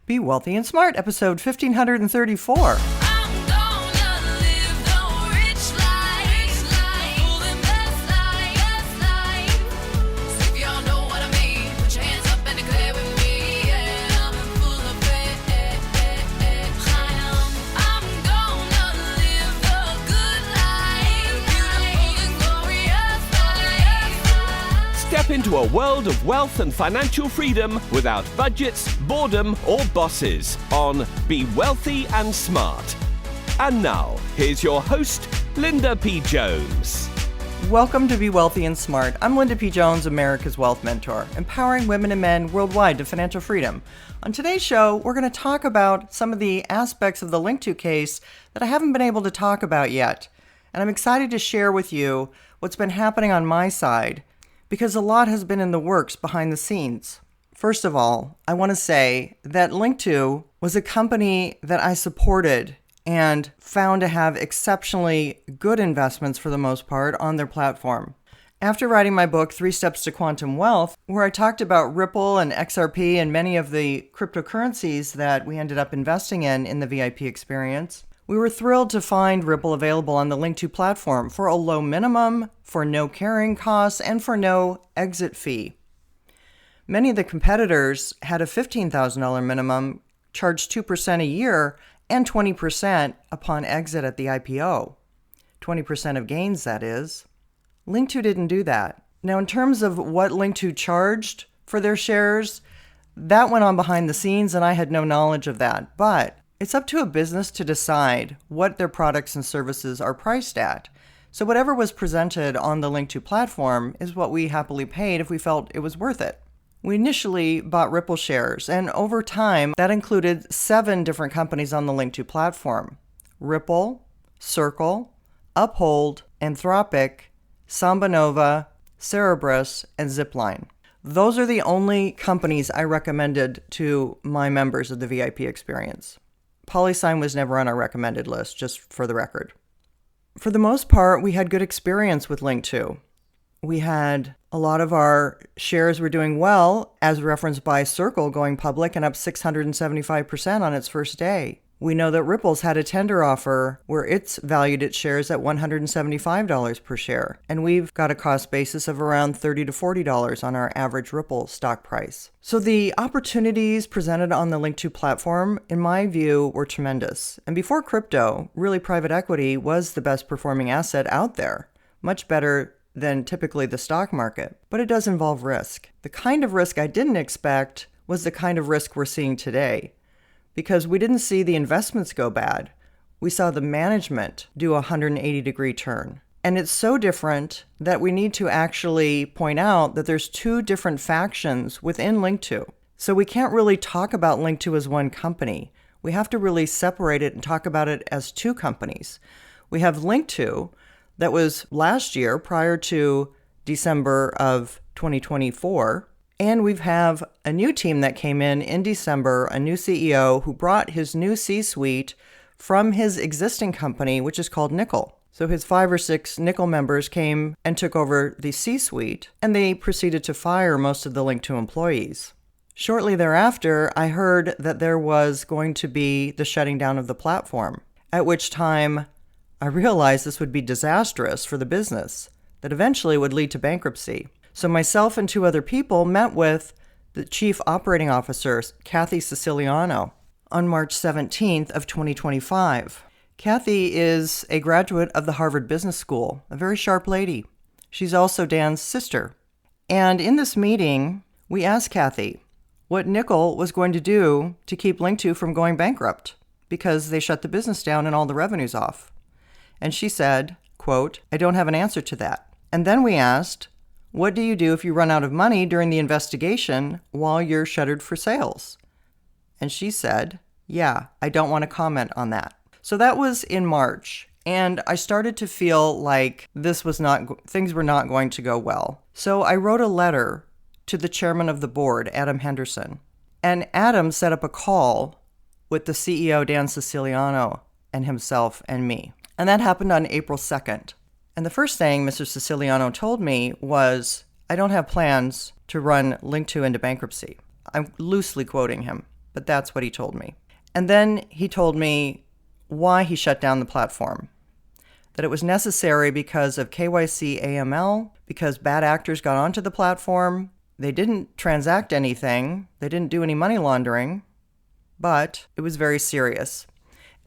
Be Wealthy and Smart, episode 1534. Step into a world of wealth and financial freedom without budgets, boredom, or bosses on Be Wealthy and Smart. And now, here's your host, Linda P. Jones. Welcome to Be Wealthy and Smart. I'm Linda P. Jones, America's Wealth Mentor, empowering women and men worldwide to financial freedom. On today's show, we're going to talk about some of the aspects of the Linqto case that I haven't been able to talk about yet. And I'm excited to share with you what's been happening on my side, because a lot has been in the works behind the scenes. First of all, I want to say that Linqto was a company that I supported and found to have exceptionally good investments for the most part on their platform. After writing my book, 3 Steps to Quantum Wealth, where I talked about Ripple and XRP and many of the cryptocurrencies that we ended up investing in the VIP experience, we were thrilled to find Ripple available on the Linqto platform for a low minimum, for no carrying costs, and for no exit fee. Many of the competitors had a $15,000 minimum, charged 2% a year, and 20% upon exit at the IPO. 20% of gains, that is. Linqto didn't do that. Now, in terms of what Linqto charged for their shares, that went on behind the scenes, and I had no knowledge of that. But it's up to a business to decide what their products and services are priced at. So whatever was presented on the Linqto platform is what we happily paid if we felt it was worth it. We initially bought Ripple shares, and over time, that included 7 different companies on the Linqto platform: Ripple, Circle, Uphold, Anthropic, Samba Nova, Cerberus, and Zipline. Those are the only companies I recommended to my members of the VIP experience. PolySign was never on our recommended list, just for the record. For the most part, we had good experience with Linqto. We had a lot of our shares were doing well, as referenced by Circle going public and up 675% on its first day. We know that Ripple's had a tender offer where it's valued its shares at $175 per share, and we've got a cost basis of around $30 to $40 on our average Ripple stock price. So the opportunities presented on the Linqto platform, in my view, were tremendous. And before crypto, really private equity was the best performing asset out there, much better than typically the stock market. But it does involve risk. The kind of risk I didn't expect was the kind of risk we're seeing today, because we didn't see the investments go bad. We saw the management do a 180-degree turn. And it's so different that we need to actually point out that there's 2 different factions within Linqto. So we can't really talk about Linqto as one company. We have to really separate it and talk about it as 2 companies. We have Linqto, that was last year prior to December of 2024. And we have a new team that came in December, a new CEO who brought his new C-suite from his existing company, which is called NIKKL. So his 5 or 6 NIKKL members came and took over the C-suite, and they proceeded to fire most of the Linqto employees. Shortly thereafter, I heard that there was going to be the shutting down of the platform, at which time I realized this would be disastrous for the business, that eventually would lead to bankruptcy. So myself and 2 other people met with the Chief Operating Officer, Kathy Siciliano, on March 17th of 2025. Kathy is a graduate of the Harvard Business School, a very sharp lady. She's also Dan's sister. And in this meeting, we asked Kathy what NIKKL was going to do to keep Linqto from going bankrupt, because they shut the business down and all the revenues off. And she said, quote, "I don't have an answer to that." And then we asked, what do you do if you run out of money during the investigation while you're shuttered for sales? And she said, yeah, I don't want to comment on that. So that was in March, and I started to feel like things were not going to go well. So I wrote a letter to the chairman of the board, Adam Henderson, and Adam set up a call with the CEO, Dan Siciliano, and himself and me. And that happened on April 2nd. And the first thing Mr. Siciliano told me was, I don't have plans to run Linqto into bankruptcy. I'm loosely quoting him. but that's what he told me. And then he told me why he shut down the platform. That it was necessary because of KYC AML, because bad actors got onto the platform. They didn't transact anything. They didn't do any money laundering, but it was very serious.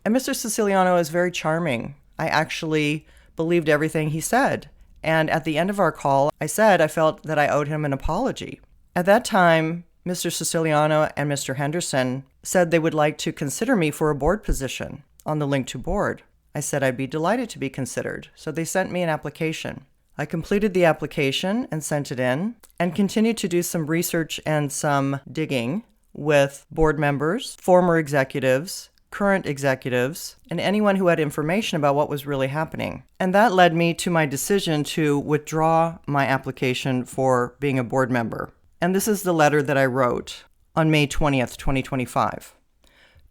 And Mr. Siciliano is very charming. I actually believed everything he said. And at the end of our call, I said I felt that I owed him an apology. At that time, Mr. Siciliano and Mr. Henderson said they would like to consider me for a board position on the Linqto board. I said I'd be delighted to be considered, so they sent me an application. I completed the application and sent it in, and continued to do some research and some digging with board members, former executives, current executives, and anyone who had information about what was really happening. And that led me to my decision to withdraw my application for being a board member. And this is the letter that I wrote on May 20th, 2025,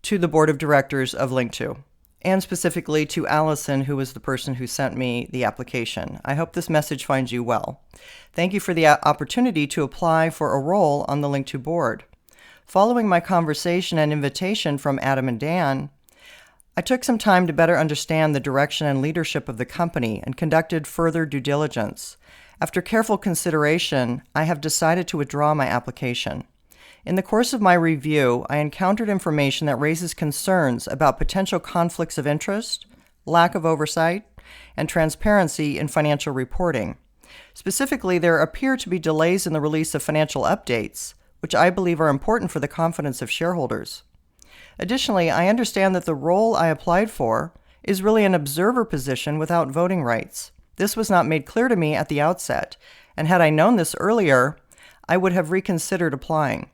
to the board of directors of Linqto, and specifically to Allison, who was the person who sent me the application. I hope this message finds you well. Thank you for the opportunity to apply for a role on the Linqto board. Following my conversation and invitation from Adam and Dan, I took some time to better understand the direction and leadership of the company and conducted further due diligence. After careful consideration, I have decided to withdraw my application. In the course of my review, I encountered information that raises concerns about potential conflicts of interest, lack of oversight, and transparency in financial reporting. Specifically, there appear to be delays in the release of financial updates, which I believe are important for the confidence of shareholders. Additionally, I understand that the role I applied for is really an observer position without voting rights. This was not made clear to me at the outset, and had I known this earlier, I would have reconsidered applying.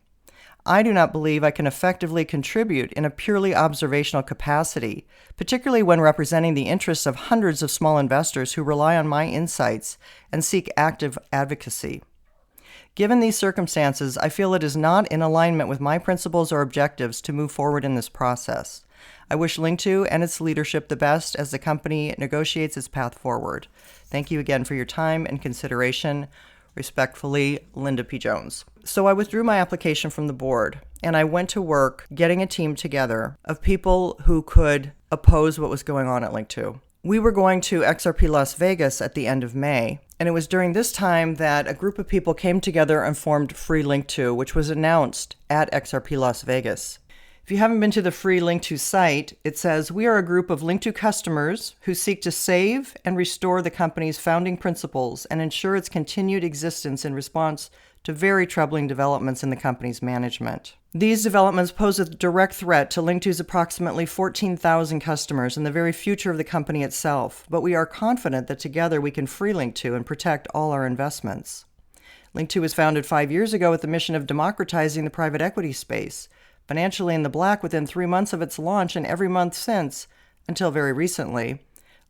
I do not believe I can effectively contribute in a purely observational capacity, particularly when representing the interests of hundreds of small investors who rely on my insights and seek active advocacy. Given these circumstances, I feel it is not in alignment with my principles or objectives to move forward in this process. I wish Linqto and its leadership the best as the company negotiates its path forward. Thank you again for your time and consideration. Respectfully, Linda P. Jones. So I withdrew my application from the board, and I went to work getting a team together of people who could oppose what was going on at Linqto. We were going to XRP Las Vegas at the end of May, and it was during this time that a group of people came together and formed Free Linqto, which was announced at XRP Las Vegas. If you haven't been to the Free Linqto site, it says, "We are a group of Linqto customers who seek to save and restore the company's founding principles and ensure its continued existence in response to very troubling developments in the company's management. These developments pose a direct threat to Linqto's approximately 14,000 customers and the very future of the company itself, but we are confident that together we can free Linqto and protect all our investments." Linqto was founded 5 years ago with the mission of democratizing the private equity space, financially in the black within 3 months of its launch and every month since, until very recently.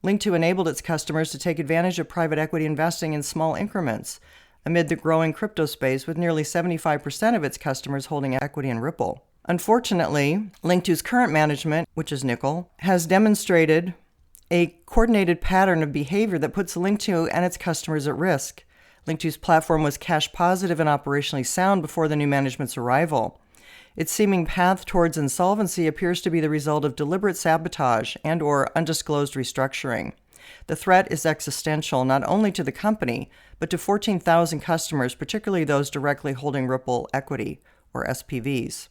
Linqto enabled its customers to take advantage of private equity investing in small increments amid the growing crypto space, with nearly 75% of its customers holding equity in Ripple. Unfortunately, Linqto's current management, which is NIKKL, has demonstrated a coordinated pattern of behavior that puts Linqto and its customers at risk. Linqto's platform was cash positive and operationally sound before the new management's arrival. Its seeming path towards insolvency appears to be the result of deliberate sabotage and/or undisclosed restructuring. The threat is existential not only to the company, but to 14,000 customers, particularly those directly holding Ripple equity, or SPVs.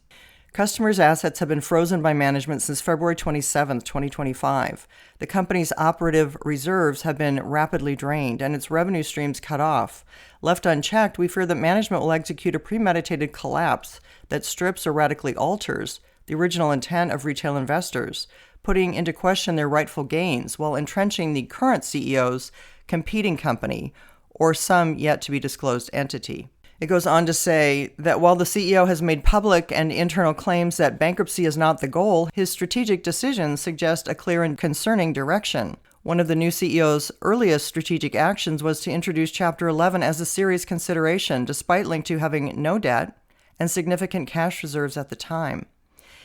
Customers' assets have been frozen by management since February 27, 2025. The company's operative reserves have been rapidly drained and its revenue streams cut off. Left unchecked, we fear that management will execute a premeditated collapse that strips or radically alters the original intent of retail investors, putting into question their rightful gains while entrenching the current CEO's competing company or some yet to be disclosed entity. It goes on to say that while the CEO has made public and internal claims that bankruptcy is not the goal, his strategic decisions suggest a clear and concerning direction. One of the new CEO's earliest strategic actions was to introduce Chapter 11 as a serious consideration, despite Linqto having no debt and significant cash reserves at the time.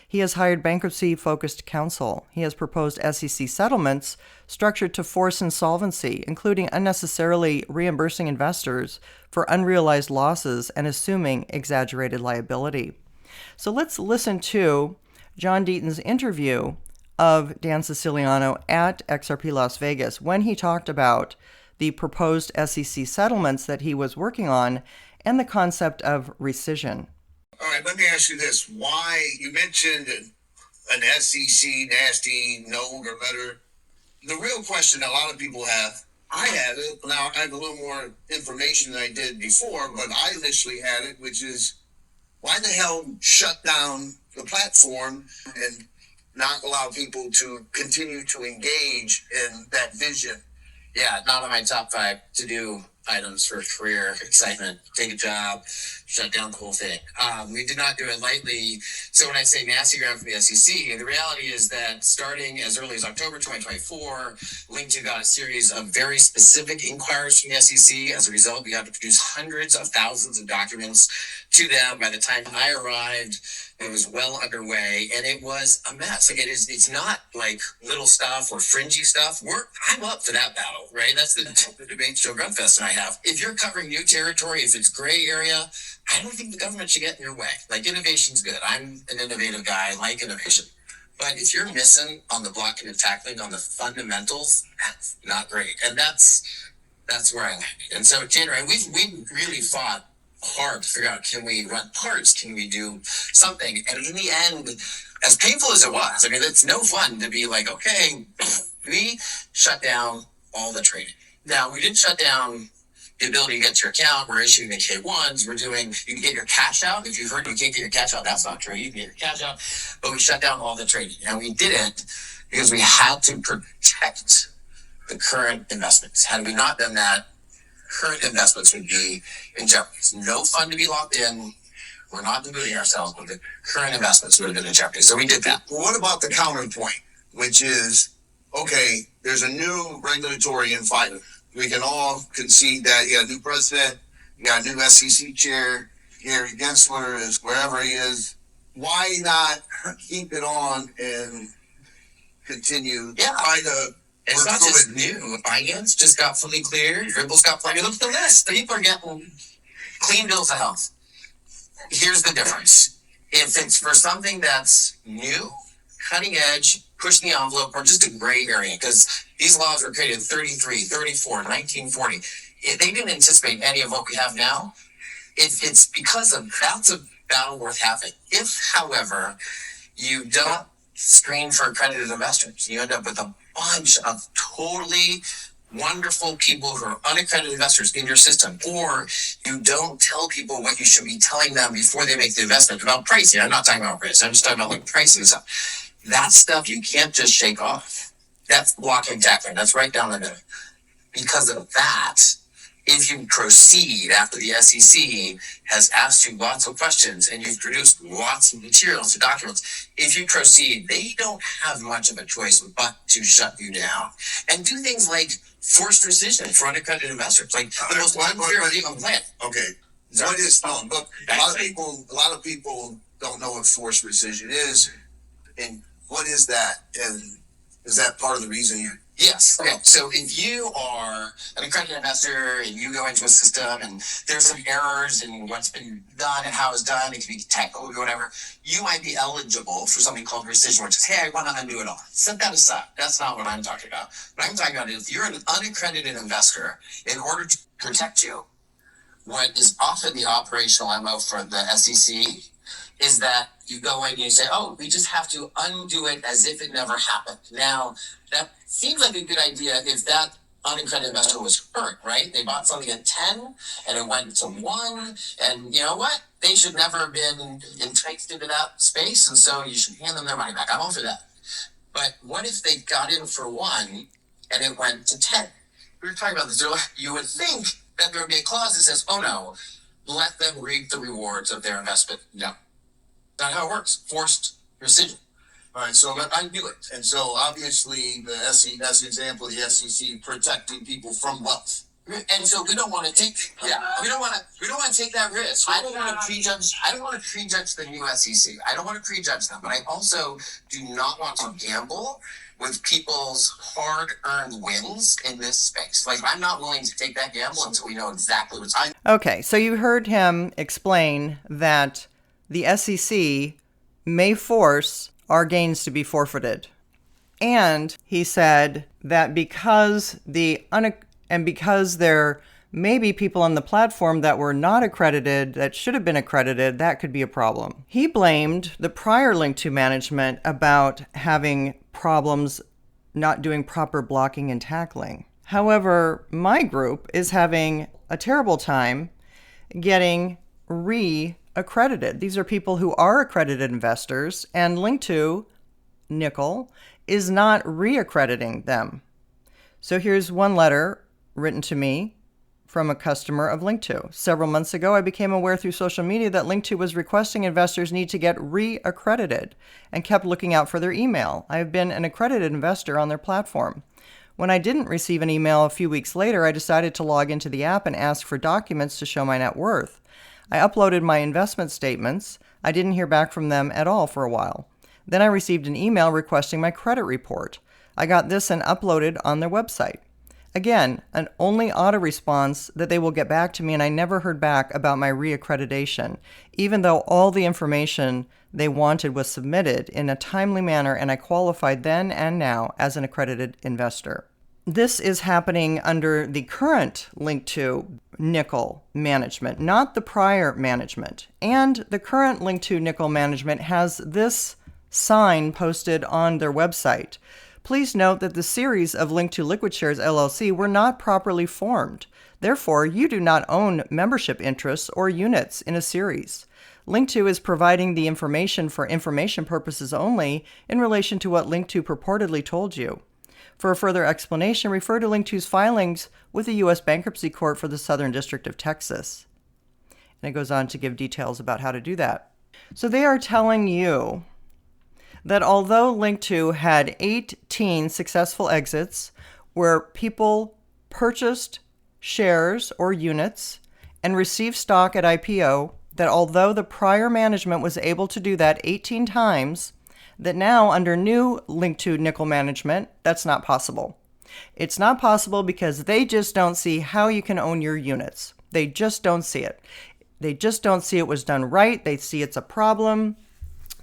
He has hired bankruptcy-focused counsel. He has proposed SEC settlements structured to force insolvency, including unnecessarily reimbursing investors for unrealized losses and assuming exaggerated liability. So let's listen to John Deaton's interview of Dan Siciliano at XRP Las Vegas when he talked about the proposed SEC settlements that he was working on and the concept of rescission. All right, let me ask you this. Why, you mentioned an SEC nasty note or letter. The real question a lot of people have, I had it, now I have a little more information than I did before, but I initially had it, which is, why the hell shut down the platform and not allow people to continue to engage in that vision? Yeah, not on my top 5 to-do items for career excitement. Take a job, shut down the whole thing. We did not do it lightly. So when I say nasty ground from the SEC, the reality is that starting as early as October 2024, Linqto got a series of very specific inquiries from the SEC. As a result, we had to produce hundreds of thousands of documents to them. By the time I arrived, it was well underway, and it was a mess. Like it's not like little stuff or fringy stuff. I'm up for that battle, right? That's the debate Joe Grunfest and I have. If you're covering new territory, if it's gray area, I don't think the government should get in your way. Like, innovation's good. I'm an innovative guy. I like innovation. But if you're missing on the blocking and tackling on the fundamentals, that's not great. And that's where I landed. And so January, we really fought hard to figure out, can we run parts? Can we do something? And in the end, as painful as it was, I mean, it's no fun to be like, okay, we shut down all the trading. Now, we didn't shut down the ability to get to your account. We're issuing the K1s. You can get your cash out. If you've heard you can't get your cash out, that's not true. You can get your cash out. But we shut down all the trading. And we did it because we had to protect the current investments. Had we not done that, current investments would be in jeopardy. It's no fun to be locked in. We're not deluding ourselves, but the current investments would have been in jeopardy. So we did that. Well, what about the counterpoint, which is, okay, there's a new regulatory environment. We can all concede that you got a new president, you got a new SEC chair, Gary Gensler is wherever he is. Why not keep it on and continue? Yeah. It's not just new. Binance just got fully cleared. Ripple's got plenty. Look at the list. People are getting clean bills of health. Here's the difference. If it's for something that's new, cutting edge, pushing the envelope, or just a gray area, because these laws were created in 33, 34, 1940. They didn't anticipate any of what we have now. It's because of that's a battle worth having. If, however, you don't screen for accredited investors, you end up with a bunch of totally wonderful people who are unaccredited investors in your system, or you don't tell people what you should be telling them before they make the investment about pricing. I'm not talking about risk. I'm just talking about like pricing and stuff. That stuff you can't just shake off. That's blocking and tackling. That's right down the middle. Because of that, if you proceed after the SEC has asked you lots of questions and you've produced lots of materials and documents, if you proceed, they don't have much of a choice but to shut you down and do things like forced rescission for unaccredited investors, like the most unfair legal plan. Okay, what is look? A lot of people don't know what forced rescission is, and what is that? And is that part of the reason you? Yes. Okay. So if you are an accredited investor and you go into a system and there's some errors in what's been done and how it's done, it can be technical or whatever, you might be eligible for something called rescission, which is, hey, I want to undo it all. Set that aside. That's not what I'm talking about. What I'm talking about is if you're an unaccredited investor, in order to protect you, what is often the operational MO for the SEC is that you go in and you say, oh, we just have to undo it as if it never happened. Now, that seems like a good idea if that unaccredited investor was hurt, right? They bought something at 10 and it went to 1, and you know what? They should never have been enticed into that space, and so you should hand them their money back. I'm all for that. But what if they got in for 1 and it went to 10? We were talking about this earlier. You would think that there would be a clause that says, oh no, let them reap the rewards of their investment. No. Not how it works. Forced rescission. All right, so I knew it. And so obviously the SEC, that's an example of the SEC protecting people from wealth. And so we don't want to take we don't want to take that risk. I don't want to prejudge the new SEC. I don't want to prejudge them, but I also do not want to gamble with people's hard-earned wins in this space. Like, I'm not willing to take that gamble until we know exactly what's. Okay, so you heard him explain that the SEC may force our gains to be forfeited. And he said that because there may be people on the platform that were not accredited, that should have been accredited, that could be a problem. He blamed the prior Linqto management about having problems not doing proper blocking and tackling. However, my group is having a terrible time getting re-accredited. These are people who are accredited investors, and Linqto, NIKKL, is not re-accrediting them. So here's one letter written to me from a customer of Linqto. Several months ago, I became aware through social media that Linqto was requesting investors need to get re-accredited and kept looking out for their email. I have been an accredited investor on their platform. When I didn't receive an email a few weeks later, I decided to log into the app and ask for documents to show my net worth. I uploaded my investment statements. I didn't hear back from them at all for a while. Then I received an email requesting my credit report. I got this and uploaded on their website. Again, an only auto response that they will get back to me, and I never heard back about my reaccreditation, even though all the information they wanted was submitted in a timely manner and I qualified then and now as an accredited investor. This is happening under the current Linqto NIKKL management, not the prior management. And the current Linqto NIKKL management has this sign posted on their website. Please note that the series of Linqto Liquid Shares LLC were not properly formed. Therefore, you do not own membership interests or units in a series. Linqto is providing the information for information purposes only in relation to what Linqto purportedly told you. For a further explanation, refer to Linqto's filings with the U.S. Bankruptcy Court for the Southern District of Texas. And it goes on to give details about how to do that. So they are telling you that although Linqto had 18 successful exits where people purchased shares or units and received stock at IPO, that although the prior management was able to do that 18 times, that now under new Linqto NIKKL management, that's not possible. It's not possible because they just don't see how you can own your units. They just don't see it. They just don't see it was done right. They see it's a problem.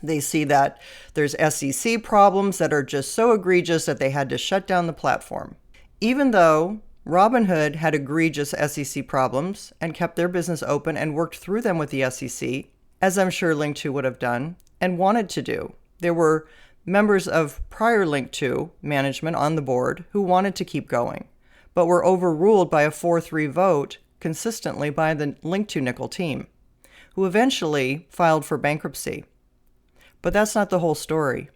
They see that there's SEC problems that are just so egregious that they had to shut down the platform. Even though Robinhood had egregious SEC problems and kept their business open and worked through them with the SEC, as I'm sure Linqto would have done and wanted to do. There were members of prior Linqto management on the board who wanted to keep going, but were overruled by a 4-3 vote consistently by the Linqto NIKKL team, who eventually filed for bankruptcy. But that's not the whole story.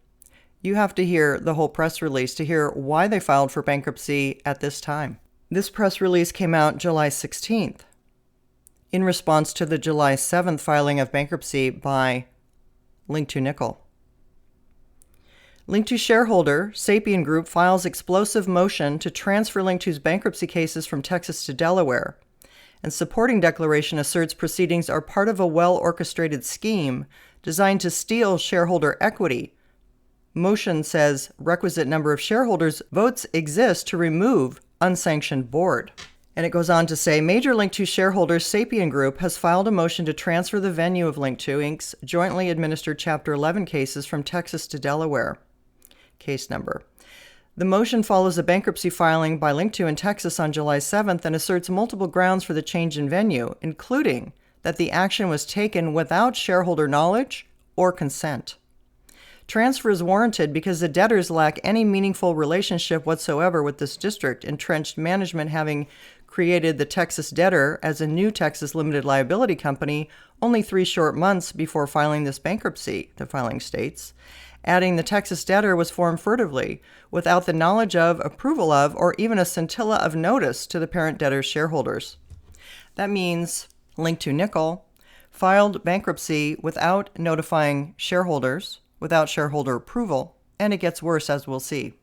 You have to hear the whole press release to hear why they filed for bankruptcy at this time. This press release came out July 16th in response to the July 7th filing of bankruptcy by Linqto NIKKL. Linqto shareholder Sapien Group files explosive motion to transfer Linqto's bankruptcy cases from Texas to Delaware, and supporting declaration asserts proceedings are part of a well-orchestrated scheme designed to steal shareholder equity. Motion says requisite number of shareholders votes exist to remove unsanctioned board. And it goes on to say, major Linqto shareholder Sapien Group has filed a motion to transfer the venue of Linqto Inc.'s jointly administered Chapter 11 cases from Texas to Delaware. Case number. The motion follows a bankruptcy filing by Linqto in Texas on July 7th and asserts multiple grounds for the change in venue, including that the action was taken without shareholder knowledge or consent. Transfer is warranted because the debtors lack any meaningful relationship whatsoever with this district, entrenched management having created the Texas debtor as a new Texas limited liability company only 3 short months before filing this bankruptcy, the filing states. Adding the Texas debtor was formed furtively, without the knowledge of, approval of, or even a scintilla of notice to the parent debtor's shareholders. That means Linqto NIKKL filed bankruptcy without notifying shareholders, without shareholder approval, and it gets worse, as we'll see.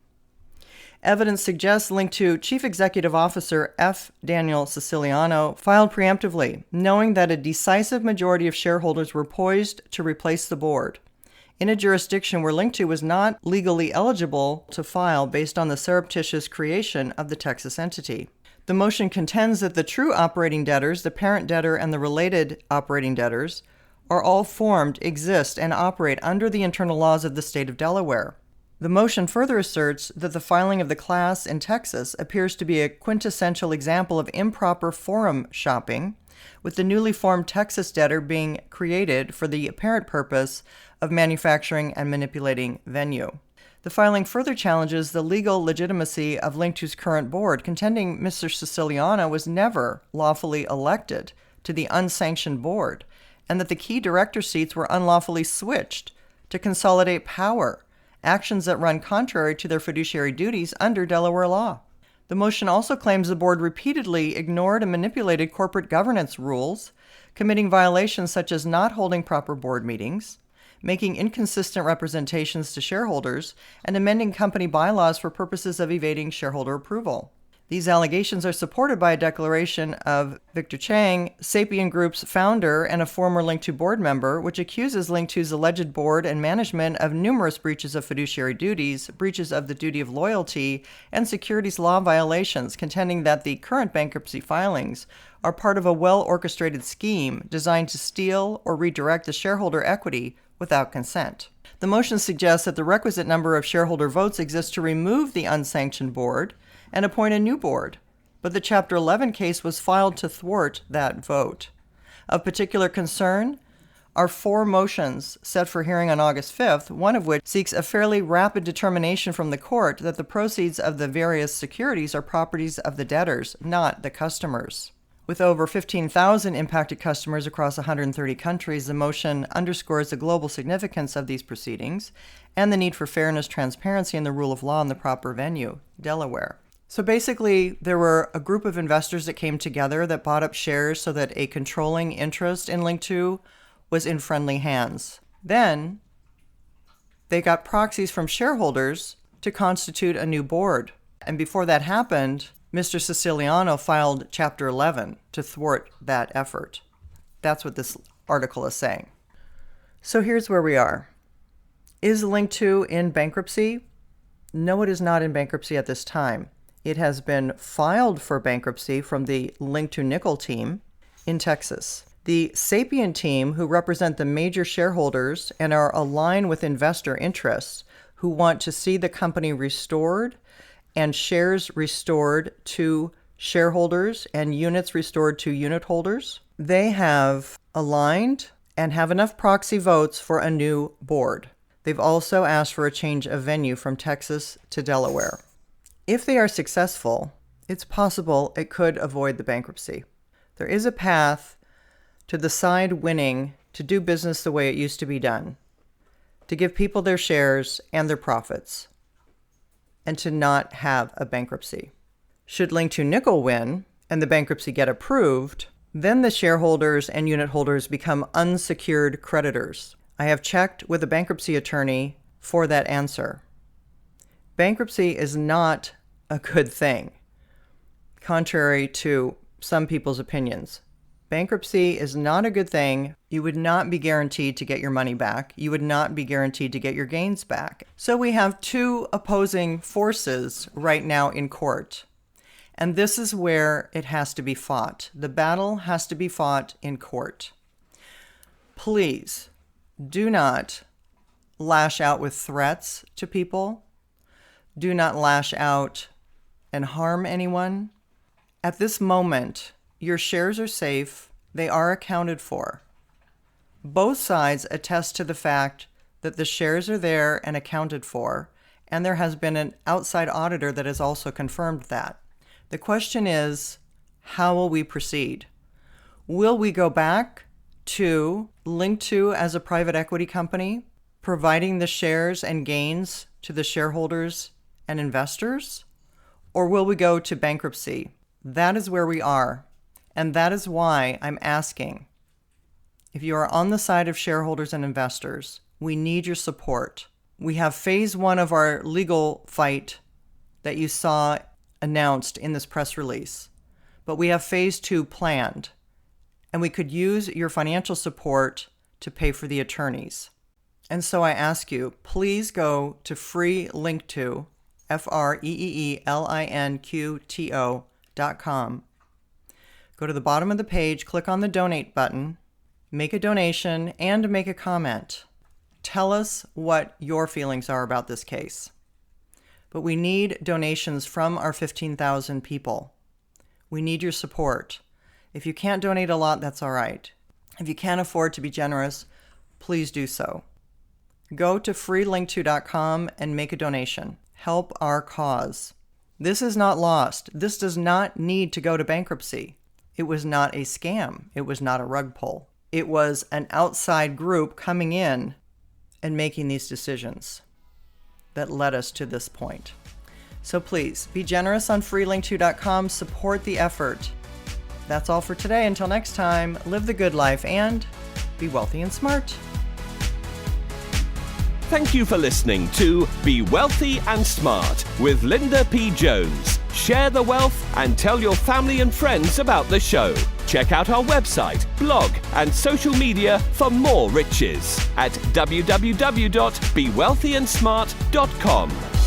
Evidence suggests Linqto Chief Executive Officer F. Daniel Siciliano filed preemptively, knowing that a decisive majority of shareholders were poised to replace the board, in a jurisdiction where Linqto was not legally eligible to file based on the surreptitious creation of the Texas entity. The motion contends that the true operating debtors, the parent debtor and the related operating debtors, are all formed, exist, and operate under the internal laws of the state of Delaware. The motion further asserts that the filing of the class in Texas appears to be a quintessential example of improper forum shopping, with the newly formed Texas debtor being created for the apparent purpose of manufacturing and manipulating venue. The filing further challenges the legal legitimacy of Linqto's current board, contending Mr. Siciliano was never lawfully elected to the unsanctioned board, and that the key director seats were unlawfully switched to consolidate power, actions that run contrary to their fiduciary duties under Delaware law. The motion also claims the board repeatedly ignored and manipulated corporate governance rules, committing violations such as not holding proper board meetings, making inconsistent representations to shareholders, and amending company bylaws for purposes of evading shareholder approval. These allegations are supported by a declaration of Victor Chang, Sapien Group's founder and a former Linqto board member, which accuses Linqto's alleged board and management of numerous breaches of fiduciary duties, breaches of the duty of loyalty, and securities law violations, contending that the current bankruptcy filings are part of a well-orchestrated scheme designed to steal or redirect the shareholder equity without consent. The motion suggests that the requisite number of shareholder votes exists to remove the unsanctioned board and appoint a new board, but the Chapter 11 case was filed to thwart that vote. Of particular concern are 4 motions set for hearing on August 5th, one of which seeks a fairly rapid determination from the court that the proceeds of the various securities are properties of the debtors, not the customers. With over 15,000 impacted customers across 130 countries, the motion underscores the global significance of these proceedings and the need for fairness, transparency, and the rule of law in the proper venue, Delaware. So basically, there were a group of investors that came together that bought up shares so that a controlling interest in Linqto was in friendly hands. Then they got proxies from shareholders to constitute a new board. And before that happened, Mr. Siciliano filed Chapter 11 to thwart that effort. That's what this article is saying. So here's where we are. Is Linqto in bankruptcy? No, it is not in bankruptcy at this time. It has been filed for bankruptcy from the Linqto and NIKKL team in Texas. The Sapien team, who represent the major shareholders and are aligned with investor interests, who want to see the company restored and shares restored to shareholders and units restored to unit holders, they have aligned and have enough proxy votes for a new board. They've also asked for a change of venue from Texas to Delaware. If they are successful, it's possible it could avoid the bankruptcy. There is a path to the side winning to do business the way it used to be done, to give people their shares and their profits, and to not have a bankruptcy. Should Linqto and NIKKL win and the bankruptcy get approved, then the shareholders and unit holders become unsecured creditors. I have checked with a bankruptcy attorney for that answer. Bankruptcy is not a good thing, contrary to some people's opinions. Bankruptcy is not a good thing. You would not be guaranteed to get your money back. You would not be guaranteed to get your gains back. So we have 2 opposing forces right now in court. And this is where it has to be fought. The battle has to be fought in court. Please do not lash out with threats to people. Do not lash out and harm anyone. At this moment, your shares are safe. They are accounted for. Both sides attest to the fact that the shares are there and accounted for, and there has been an outside auditor that has also confirmed that. The question is, how will we proceed? Will we go back to Linqto as a private equity company, providing the shares and gains to the shareholders and investors? Or will we go to bankruptcy? That is where we are. And that is why I'm asking, if you are on the side of shareholders and investors, we need your support. We have phase 1 of our legal fight that you saw announced in this press release, but we have phase 2 planned, and we could use your financial support to pay for the attorneys. And so I ask you, please go to freelinqto, FREEELINQTO.com. Go to the bottom of the page, click on the donate button, make a donation, and make a comment. Tell us what your feelings are about this case. But we need donations from our 15,000 people. We need your support. If you can't donate a lot, that's all right. If you can't afford to be generous, please do so. Go to freelink2.com and make a donation. Help our cause. This is not lost. This does not need to go to bankruptcy. It was not a scam. It was not a rug pull. It was an outside group coming in and making these decisions that led us to this point. So please, be generous on freelink2.com. Support the effort. That's all for today. Until next time, live the good life and be wealthy and smart. Thank you for listening to Be Wealthy and Smart with Linda P. Jones. Share the wealth and tell your family and friends about the show. Check out our website, blog, and social media for more riches at www.bewealthyandsmart.com.